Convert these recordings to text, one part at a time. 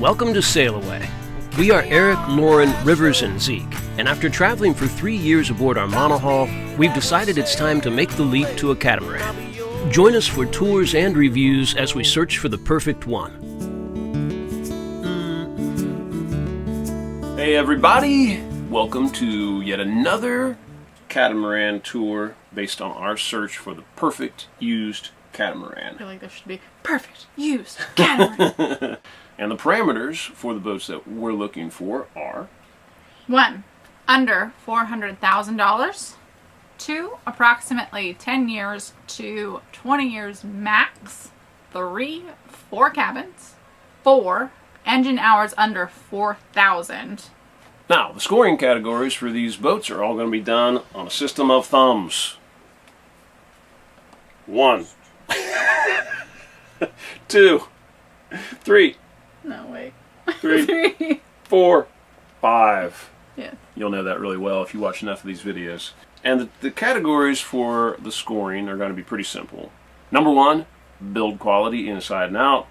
Welcome to SailAway. We are Eric, Lauren, Rivers, and Zeke, and after traveling for 3 years aboard our monohull, we've decided it's time to make the leap to a catamaran. Join us for tours and reviews as we search for the perfect one. Hey everybody! Welcome to yet another catamaran tour based on our search for the perfect used catamaran. I feel like there should be perfect used catamaran. And the parameters for the boats that we're looking for are 1. Under $400,000. 2. Approximately 10 years to 20 years max. 3. 4 cabins. 4. Engine hours under 4,000. Now, the scoring categories for these boats are all going to be done on a system of thumbs. 1, 2, 3. No, wait. 3, 4, 5. Yeah. You'll know that really well if you watch enough of these videos. And the categories for the scoring are going to be pretty simple. Number 1, build quality inside and out.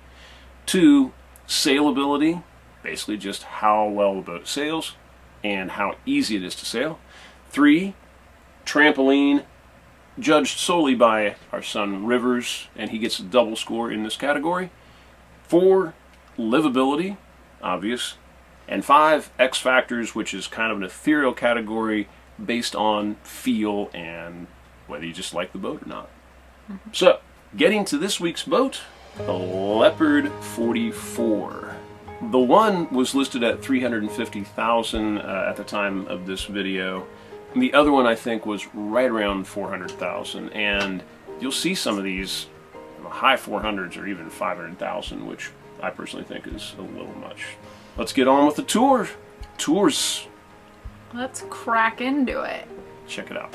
2, sailability, basically just how well the boat sails and how easy it is to sail. 3, trampoline, judged solely by our son Rivers, and he gets a double score in this category. 4, livability, obvious. And 5, X factors, which is kind of an ethereal category based on feel and whether you just like the boat or not. So, getting to this week's boat, the Leopard 44. The one was listed at $350,000 at the time of this video. And the other one I think was right around $400,000, and you'll see some of these in the high 400s or even $500,000, which I personally think is a little much. Let's get on with the tour. Tours. Let's crack into it. Check it out.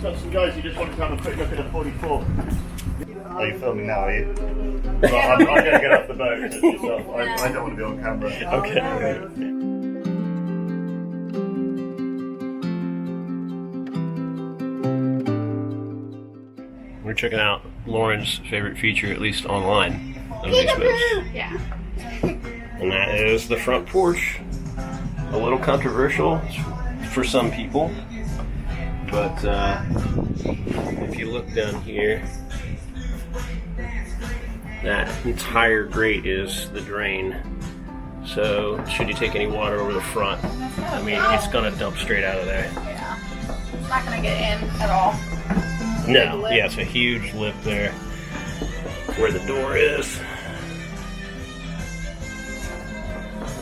Some guys who just wanted to have a quick look at a 44. Are you filming now, are you? Well, I'm going to get off the boat. I don't want to be on camera. Okay. We're checking out Lauren's favorite feature, at least online, of these boats. Yeah. And that is the front porch. A little controversial for some people, but if you look down here, that entire grate is the drain. So should you take any water over the front, I mean, it's gonna dump straight out of there. Yeah. It's not gonna get in at all. No, yeah, it's a huge lip there where the door is.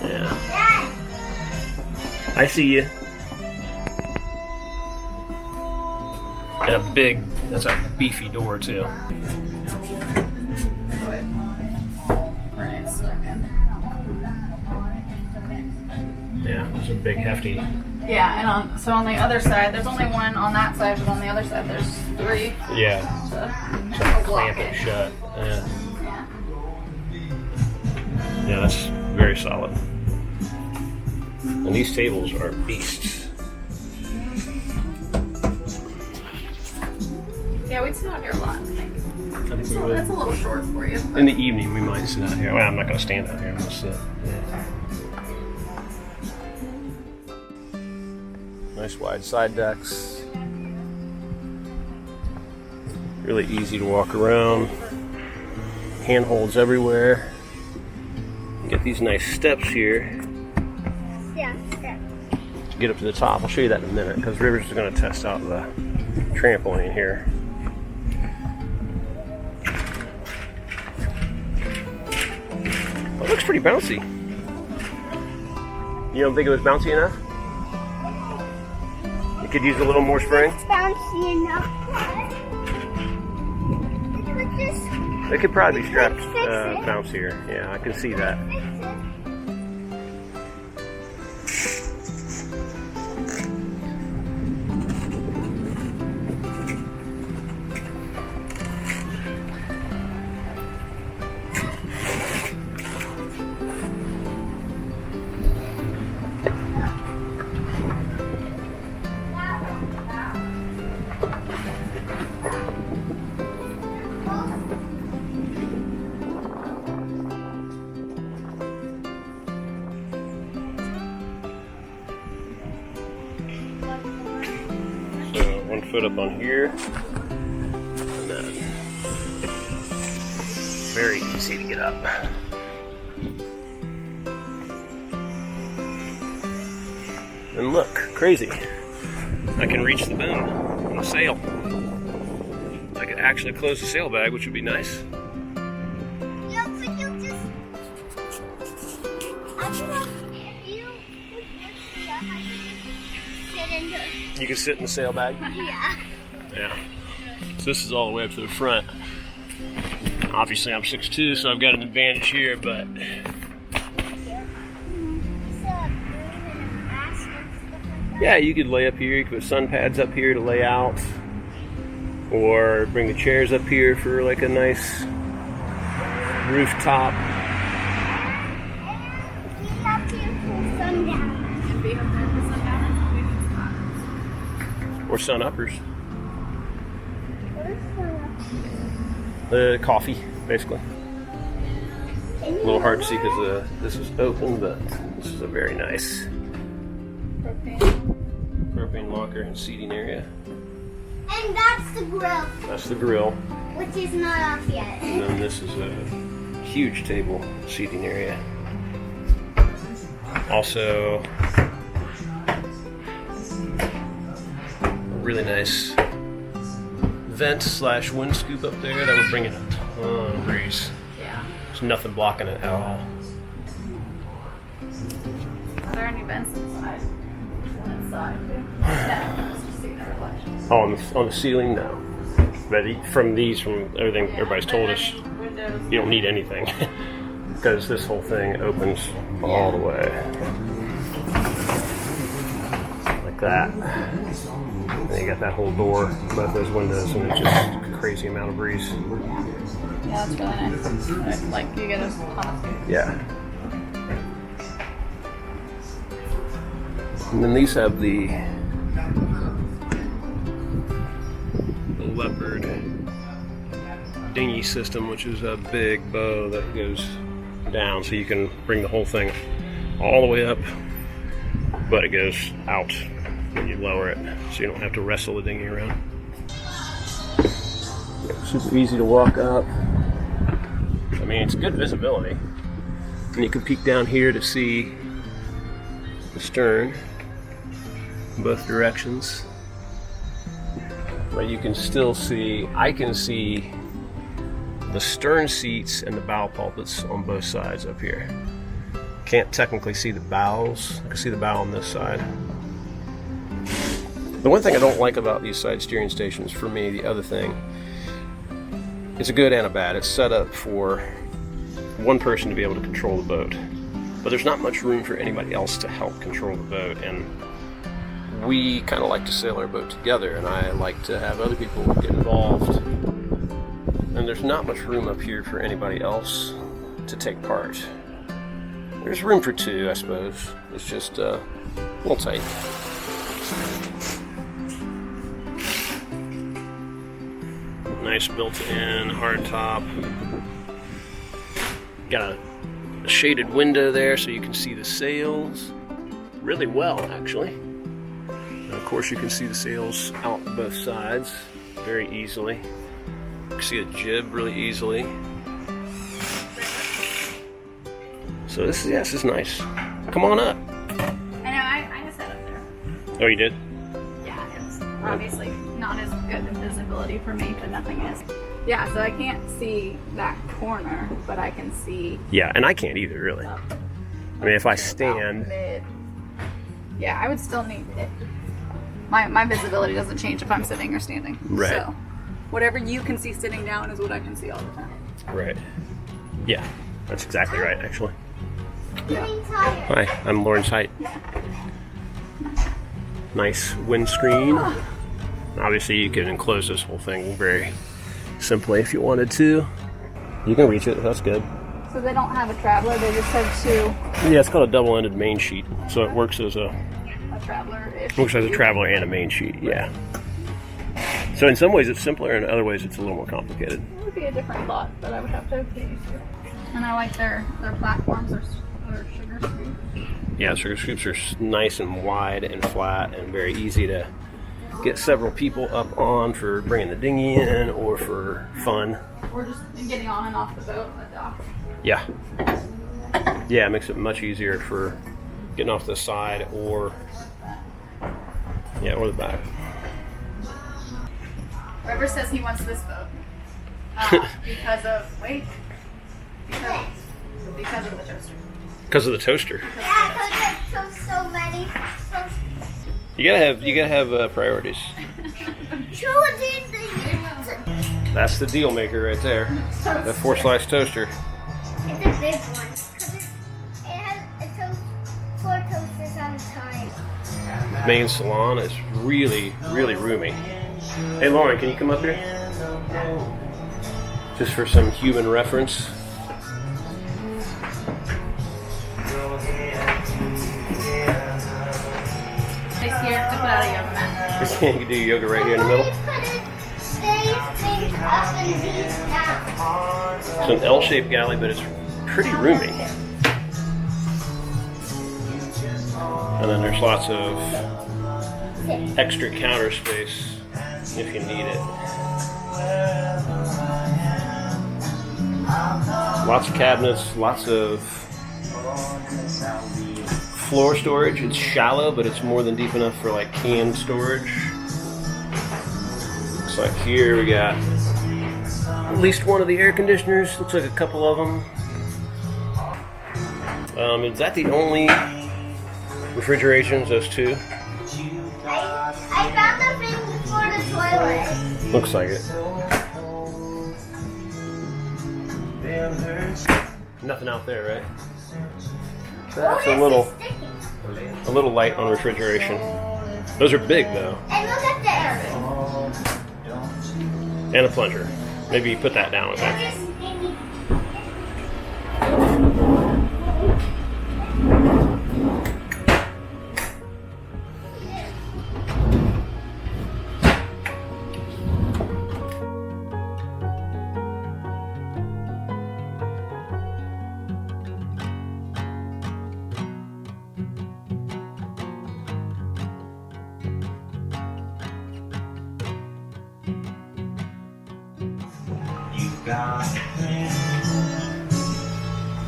Yeah. I see you. And a big, that's a beefy door too. Yeah, it's a big hefty. Yeah, and so on the other side, there's only one on that side, but on the other side there's 3. Yeah. To Clamp it shut. Yeah. Yeah, that's very solid. And these tables are beasts. Yeah, we'd sit out here a lot, I think. I think we would. That's a little short for you. In the evening, we might sit out here. Well, I'm not going to stand out here. I'm going to sit. Yeah. Nice wide side decks. Really easy to walk around. Handholds everywhere. You get these nice steps here. Yeah, steps. To get up to the top. I'll show you that in a minute because Rivers is going to test out the trampoline here. It looks pretty bouncy. You don't think it was bouncy enough? You could use a little more spring? It's bouncy enough. It could probably be strapped bouncier. Yeah, I can see that. foot up on here. And then very easy to get up. And look, crazy. I can reach the boom on the sail. I could actually close the sail bag, which would be nice. Yeah, but you just... I feel like if you put this stuff, I can sit in the... You can sit in the sail bag? Yeah. Yeah. So this is all the way up to the front. Obviously I'm 6'2", so I've got an advantage here, but yeah, you could lay up here. You could put sun pads up here to lay out, or bring the chairs up here for like a nice rooftop. Or sun uppers. The coffee, basically. A little hard to see because this is open, but this is a very nice propane locker and seating area. And that's the grill. That's the grill. Which is not off yet. And then this is a huge table seating area. Also, a really nice vent / wind scoop up there that would bring in a ton of breeze. Yeah. There's nothing blocking it at all. Are there any vents inside? Inside too? Yeah. Just see the reflection. Oh, on the ceiling, no. But from everything everybody's told us, Windows. you don't need anything because this whole thing opens all the way like that. And you got that whole door above those windows, and it's just a crazy amount of breeze. Yeah, that's really nice. Like you get a ton of food. Yeah. And then these have the Leopard dinghy system, which is a big bow that goes down, so you can bring the whole thing all the way up, but it goes out when you lower it, so you don't have to wrestle the dinghy around. Super easy to walk up. I mean, it's good visibility. And you can peek down here to see the stern in both directions. But you can still see, I can see the stern seats and the bow pulpits on both sides up here. Can't technically see the bows. I can see the bow on this side. The one thing I don't like about these side steering stations, for me, the other thing, it's a good and a bad. It's set up for one person to be able to control the boat, but there's not much room for anybody else to help control the boat, and we kind of like to sail our boat together, and I like to have other people get involved, and there's not much room up here for anybody else to take part. There's room for two, I suppose. It's just a little tight. Nice built-in hard top. Got a shaded window there so you can see the sails really well, actually. And of course, you can see the sails out both sides very easily. You can see a jib really easily. So this is nice. Come on up. I know, I just sat up there. Oh, you did? Yeah, it's obviously not as good of visibility for me, but nothing is. Yeah, so I can't see that corner, but I can see. Yeah, and I can't either, really. Up. I mean, if I stand. Yeah, I would still need it. My visibility doesn't change if I'm sitting or standing. Right. So whatever you can see sitting down is what I can see all the time. Right. Yeah, that's exactly right, actually. Yeah. Hi, I'm Lawrence Height. Nice windscreen. Obviously, you can enclose this whole thing very simply if you wanted to. You can reach it, that's good. So they don't have a traveler, they just have two. Yeah, it's called a double-ended main sheet, so it works as a traveler-ish. works as a traveler and a main sheet, yeah. So in some ways it's simpler, and in other ways it's a little more complicated. It would be a different thought, but I would have to get used to it. And I like their platforms or sugar scoops. Yeah, sugar scoops are nice and wide and flat and very easy to get several people up on for bringing the dinghy in or for fun. Or just getting on and off the boat on the dock. Yeah. Yeah, it makes it much easier for getting off the side or the back. Trevor says he wants this boat because of because of the toaster. Because of the toaster. Yeah, because it took so many. You gotta have priorities. That's the deal maker right there. The 4-slice toaster. It's a big one. It took 4 toasters on a time. Main salon is really, really roomy. Hey Lauren, can you come up here? Just for some human reference. Nice here to put out a yoga mat. You can do yoga right here in the middle. It's an L-shaped galley, but it's pretty roomy. And then there's lots of extra counter space if you need it. Lots of cabinets, lots of floor storage. It's shallow, but it's more than deep enough for like canned storage. Looks like here we got at least one of the air conditioners. Looks like a couple of them. Is that the only refrigerations, those two? I found the thing for the toilet. Looks like it. Nothing out there, right? That's a little light on refrigeration. Those are big though. And look at this. And a plunger. Maybe you put that down with that.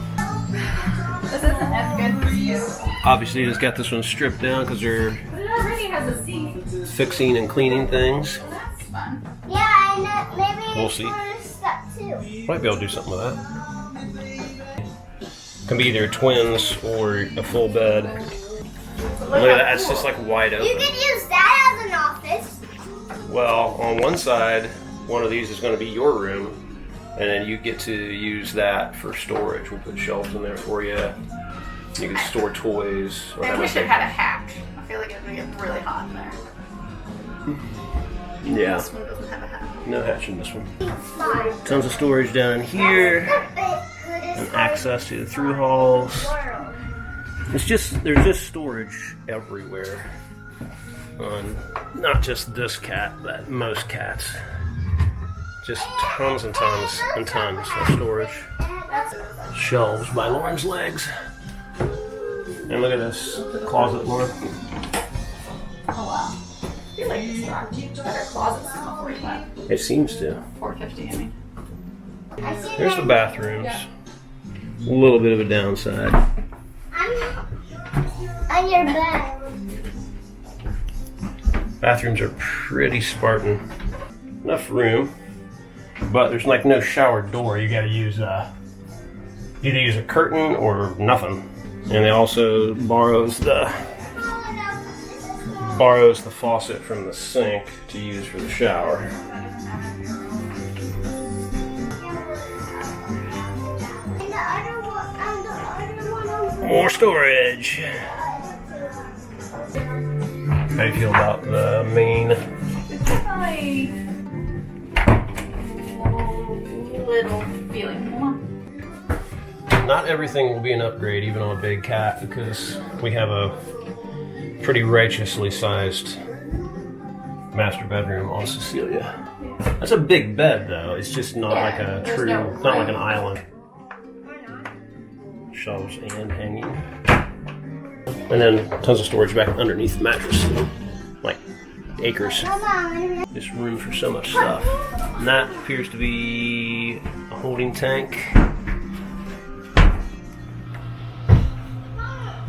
This isn't as good for you. Obviously, just got this one stripped down because they're But it already has a seat. fixing and cleaning things. Well, that's fun. Yeah, and maybe We'll see. for this stuff too. Might be able to do something with that. Can be either twins or a full bed. Look at that, it's just like wide You open. could use that as an office. Well, on one side, one of these is going to be your room, and then you get to use that for storage. We'll put shelves in there for you. You can store toys. Or Maybe have we a should big- have had a hatch. I feel like it would get really hot in there. Yeah, This one doesn't have a hatch. no hatch in this one. Fine. Tons of storage down here, And and access to the through halls. There's just storage everywhere. On not just this cat, but most cats. Just tons and tons and tons of storage. Shelves by Lauren's legs. And look at this closet, Lauren. Oh wow. I feel like it's got better closets than the 45. It seems to. 450, I mean. Here's the bathrooms. A little bit of a downside. On your bed. Bathrooms are pretty Spartan. Enough room, but there's like no shower door. You gotta use either use a curtain or nothing. And it also borrows the faucet from the sink to use for the shower. More storage. How do you feel about the main? It's probably a little feeling more. Not everything will be an upgrade, even on a big cat, because we have a pretty righteously sized master bedroom on Cecilia. That's a big bed, though. It's just not like a there's true, no not like an island. Shelves and hanging. And then tons of storage back underneath the mattress. Like acres. Just room for so much stuff. And that appears to be a holding tank.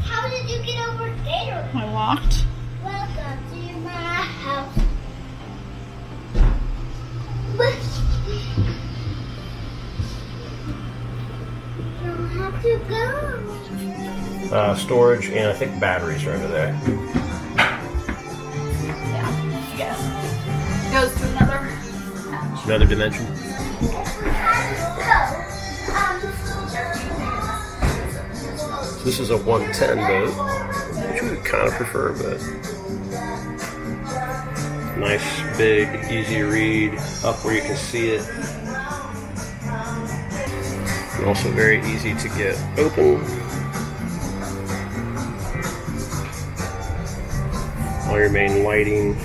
How did you get over there? I walked. Welcome to my house. You don't have to go. Storage and I think batteries are under there. Yeah, I guess. Goes to Another dimension. So this is a 110 boat, which we would kind of prefer, but nice, big, easy to read, up where you can see it. And also very easy to get open. All your main lighting.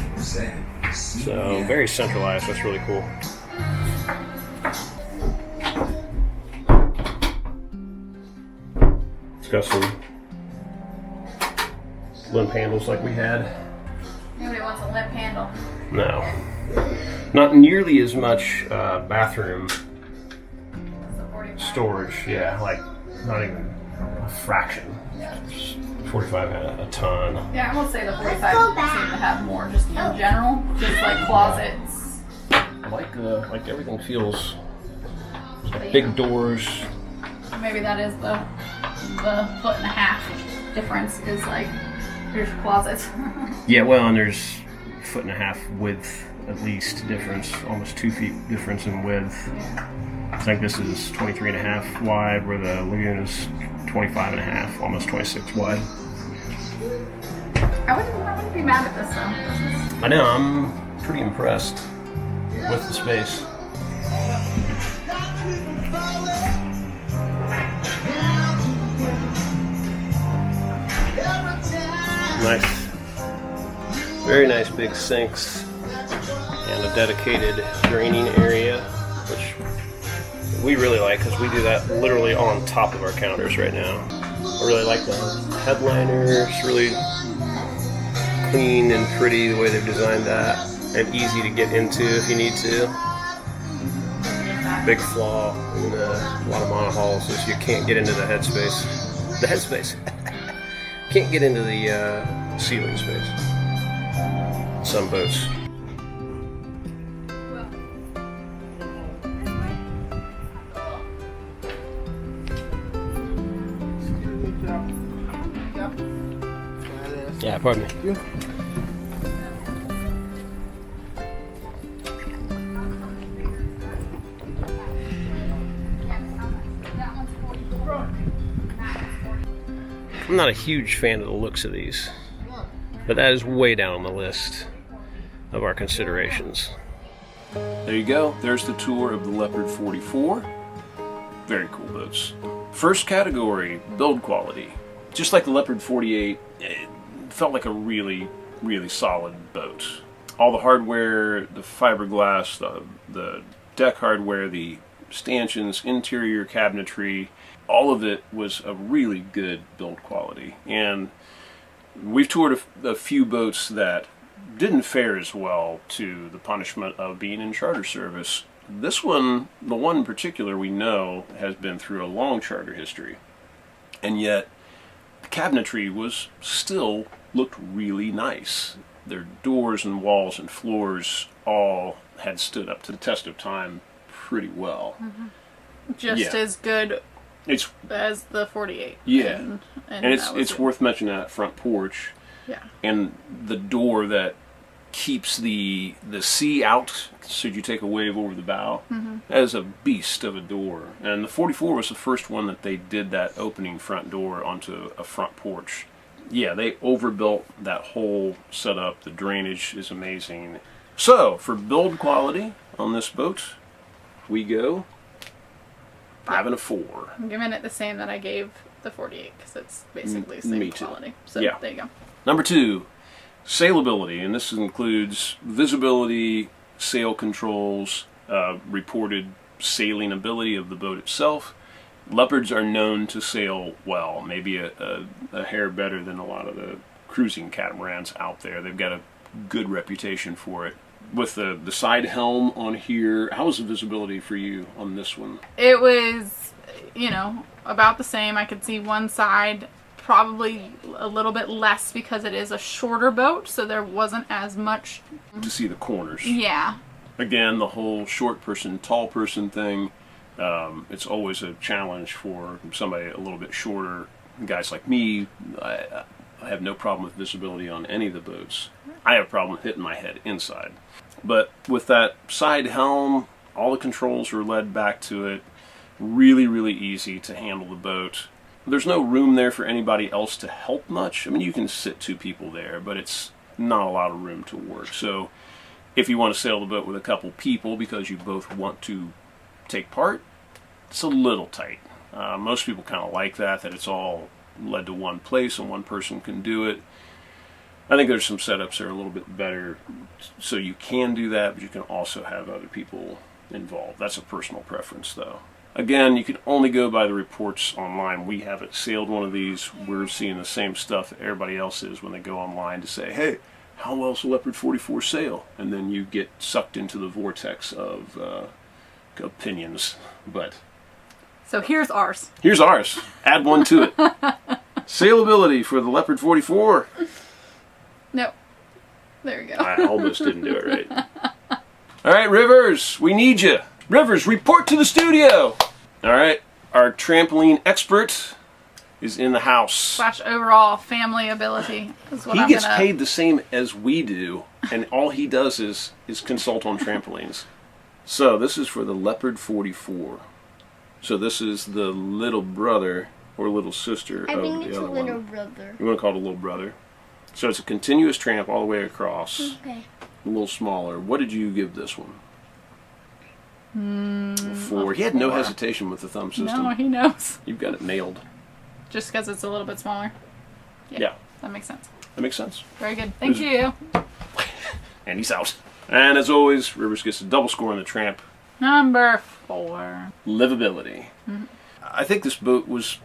So very centralized, that's really cool. It's got some limp handles like we had. Nobody wants a limp handle. No. Not nearly as much bathroom storage, yeah, like not even a fraction. 45 had a ton. Yeah, I won't say the 45 seem to have more, just in general, just like closets. Like everything feels like big doors. Maybe that is the 1.5 foot difference. Is like there's closets. Yeah, well, and there's 1.5 width at least difference, almost 2 feet difference in width. I think this is 23.5 wide, where the lagoon is 25.5, almost 26 wide. I wouldn't be mad at this though. I know, I'm pretty impressed with the space. Nice. Very nice big sinks and a dedicated draining area, which we really like because we do that literally on top of our counters right now. I really like the headliners, really clean and pretty the way they've designed that, and easy to get into if you need to. Big flaw in a lot of monohulls is you can't get into the headspace. The headspace. Can't get into the ceiling space. Some boats. Yeah, pardon me. I'm not a huge fan of the looks of these, but that is way down on the list of our considerations. There you go. There's the tour of the Leopard 44. Very cool boats. First category, build quality. Just like the Leopard 48, it felt like a really, really solid boat. All the hardware, the fiberglass, the deck hardware, the stanchions, interior cabinetry, all of it was a really good build quality. And we've toured a few boats that didn't fare as well to the punishment of being in charter service. This one, the one in particular we know, has been through a long charter history. And yet, the cabinetry was still looked really nice. Their doors and walls and floors all had stood up to the test of time pretty well. Mm-hmm. Just as good as the 48. Yeah. And it's worth mentioning that front porch. Yeah. And the door that keeps the sea out should you take a wave over the bow. Mm-hmm. That is a beast of a door. And the 44 was the first one that they did that opening front door onto a front porch. Yeah, they overbuilt that whole setup. The drainage is amazing. So, for build quality on this boat, we go 5 and a 4. I'm giving it the same that I gave the 48 because it's basically the same quality. So yeah. There you go. Number 2, sailability, and this includes visibility, sail controls, reported sailing ability of the boat itself. Leopards are known to sail well, maybe a hair better than a lot of the cruising catamarans out there. They've got a good reputation for it. With the side helm on here, how was the visibility for you on this one? It was, you know, about the same. I could see one side, probably a little bit less because it is a shorter boat, so there wasn't as much to see the corners. Yeah. Again, the whole short person, tall person thing, it's always a challenge for somebody a little bit shorter. Guys like me, I have no problem with visibility on any of the boats. I have a problem with hitting my head inside. But with that side helm, all the controls are led back to it. Really, really easy to handle the boat. There's no room there for anybody else to help much. I mean, you can sit 2 people there, but it's not a lot of room to work. So if you want to sail the boat with a couple people because you both want to take part, it's a little tight. Most people kind of like that it's all led to one place and one person can do it. I think there's some setups that are a little bit better, so you can do that, but you can also have other people involved. That's a personal preference, though. Again, you can only go by the reports online. We haven't sailed one of these. We're seeing the same stuff that everybody else is when they go online to say, hey, how well's the Leopard 44 sail? And then you get sucked into the vortex of opinions. But So here's ours. Here's ours. Add one to it. Sailability for the Leopard 44. Nope. There we go. I almost didn't do it right. All right, Rivers, we need you. Rivers, report to the studio. All right, our trampoline expert is in the house. / overall family ability is what He I'm gets gonna... paid the same as we do, and all he does is consult on trampolines. So this is for the Leopard 44. So this is the little brother or little sister I of think the it's a other little one. brother. You want to call it a little brother? So it's a continuous tramp all the way across. Okay. A little smaller. What did you give this one? 4. He had no 4. hesitation with the thumb system. No, he knows. You've got it nailed. Just because it's a little bit smaller. Yeah. That makes sense. That makes sense. Very good. Thank you. And he's out. And as always, Rivers gets a double score on the tramp. Number 4. Livability. I think this boat was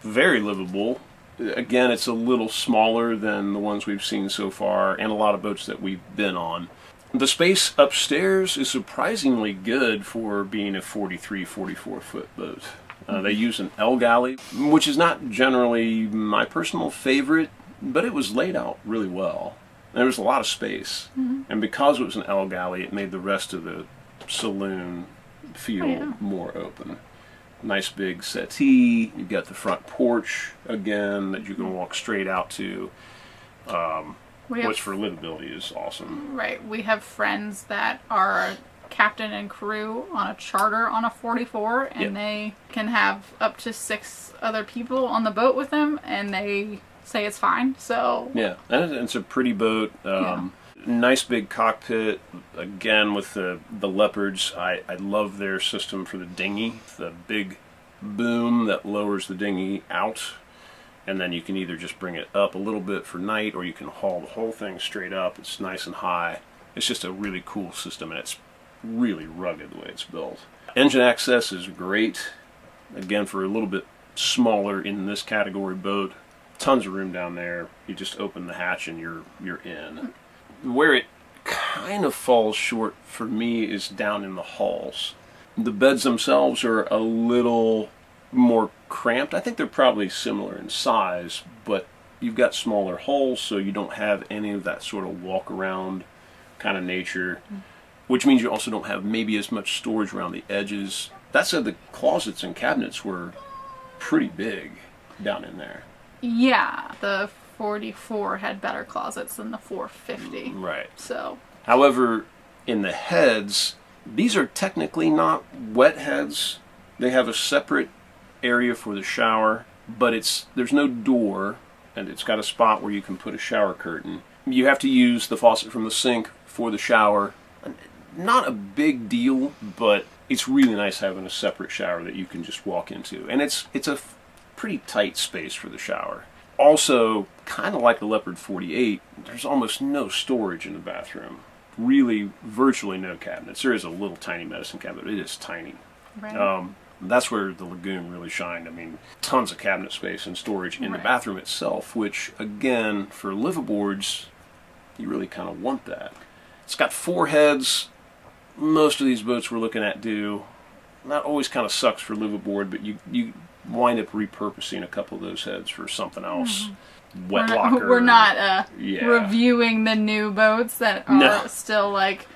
very livable. Again, it's a little smaller than the ones we've seen so far, and a lot of boats that we've been on. The space upstairs is surprisingly good for being a 43, 44-foot boat. They use an L galley, which is not generally my personal favorite, but it was laid out really well. There was a lot of space, and because it was an L galley, it made the rest of the saloon feel more open. Nice big settee. You've got the front porch again that you can walk straight out to, which for livability is awesome. Right. We have friends that are captain and crew on a charter on a 44, and they can have up to 6 other people on the boat with them, and they say it's fine. So yeah, and it's a pretty boat. Nice big cockpit. Again, with the Leopards, I love their system for the dinghy. The big boom that lowers the dinghy out, and then you can either just bring it up a little bit for night, or you can haul the whole thing straight up. It's nice and high. It's just a really cool system, and it's really rugged the way it's built. Engine access is great. Again, for a little bit smaller in this category boat, tons of room down there. You just open the hatch and you're in. Where it kind of falls short for me is down in the halls. The beds themselves are a little more cramped. I think they're probably similar in size, but you've got smaller holes, so you don't have any of that sort of walk around kind of nature, which means you also don't have maybe as much storage around the edges. That said, the closets and cabinets were pretty big down in there. yeah, the 44 had better closets than the 450. Right. So, however, in the heads, these are technically not wet heads. They have a separate area for the shower, but there's no door, and it's got a spot where you can put a shower curtain. You have to use the faucet from the sink for the shower. Not a big deal, but it's really nice having a separate shower that you can just walk into. And it's a pretty tight space for the shower. Also, kind of like the Leopard 48, there's almost no storage in the bathroom. Really, virtually no cabinets. There is a little tiny medicine cabinet, but it is tiny. right. That's where the lagoon really shined. I mean, tons of cabinet space and storage in the bathroom itself, which, again, for liveaboards, You really kind of want that. It's got 4 heads. Most of these boats we're looking at do. That always kind of sucks for liveaboard, but you wind up repurposing a couple of those heads for something else. Wet locker. We're not reviewing the new boats that are still like,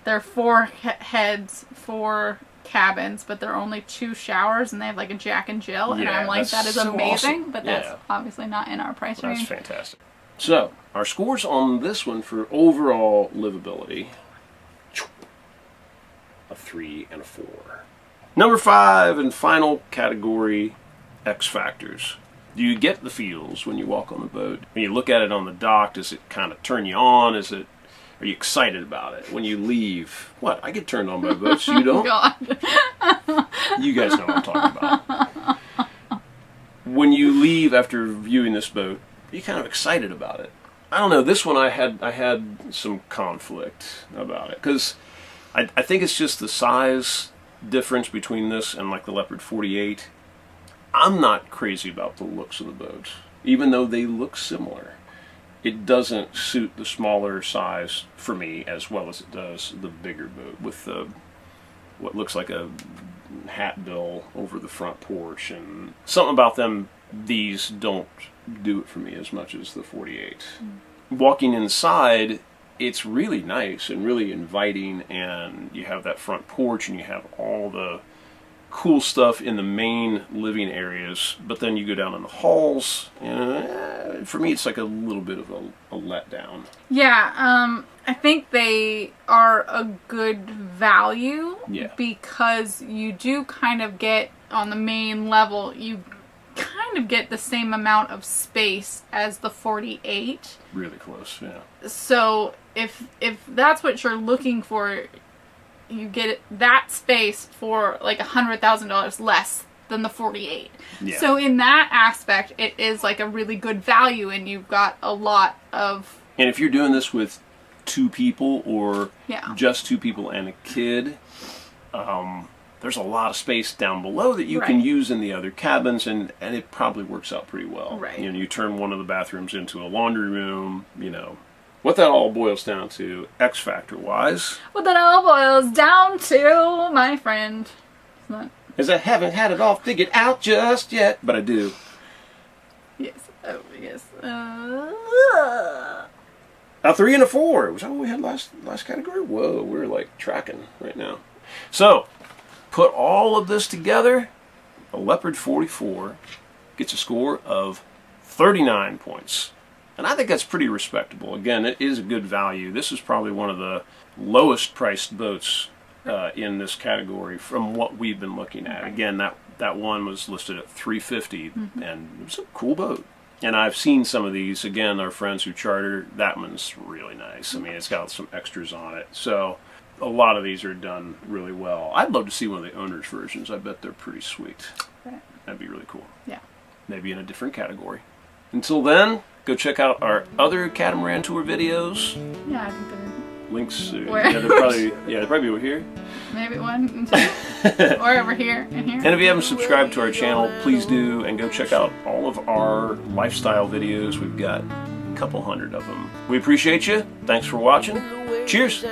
they're 4 heads, 4 cabins, but they're only 2 showers, and they have like a Jack and Jill, and I'm like, that is so amazing, awesome. But that's obviously not in our price range. That's fantastic. So, our scores on this one for overall livability, a 3 and a 4. Number 5 and final category, X factors. Do you get the feels when you walk on the boat? When you look at it on the dock, does it kind of turn you on? Are you excited about it? When you leave, what? I get turned on by boats. You don't? God. You guys know what I'm talking about. When you leave after viewing this boat, are you kind of excited about it? I don't know. This one I had some conflict about it, because I think it's just the size difference between this and like the Leopard 48. I'm not crazy about the looks of the boat, even though they look similar. It doesn't suit the smaller size for me as well as it does the bigger boat with the what looks like a hat bill over the front porch, and something about them, these don't do it for me as much as the 48. Walking inside, it's really nice and really inviting, and you have that front porch and you have all the cool stuff in the main living areas, but then you go down in the halls, and for me it's like a little bit of a letdown. Yeah, I think they are a good value, because you do kind of get, on the main level, you kind of get the same amount of space as the 48. Really close, yeah. So if that's what you're looking for, you get that space for like $100,000 less than the 48. Yeah. So in that aspect, it is like a really good value, and you've got a lot of... And if you're doing this with 2 people or just 2 people and a kid, there's a lot of space down below that you can use in the other cabins, and it probably works out pretty well. Right. You know, you turn one of the bathrooms into a laundry room, you know. What that all boils down to, X factor wise. What that all boils down to, my friend, is I haven't had it all figured out just yet, but I do. Yes. Oh, yes. A 3 and a 4. Was that what we had last category? Whoa, we're like tracking right now. So, put all of this together, a Leopard 44 gets a score of 39 points. And I think that's pretty respectable. Again, it is a good value. This is probably one of the lowest priced boats in this category from what we've been looking at. Again, that one was listed at $350, and it was a cool boat. And I've seen some of these. Again, our friends who charter, that one's really nice. I mean, it's got some extras on it. So a lot of these are done really well. I'd love to see one of the owner's versions. I bet they're pretty sweet. Right. That'd be really cool. Yeah. Maybe in a different category. Until then, go check out our other Catamaran Tour videos. Yeah, I think they're... Links, they're probably over here. Maybe 1 and 2. Or over here and here. And if you haven't subscribed to our channel, please do, and go check out all of our lifestyle videos. We've got a couple hundred of them. We appreciate you. Thanks for watching. Cheers.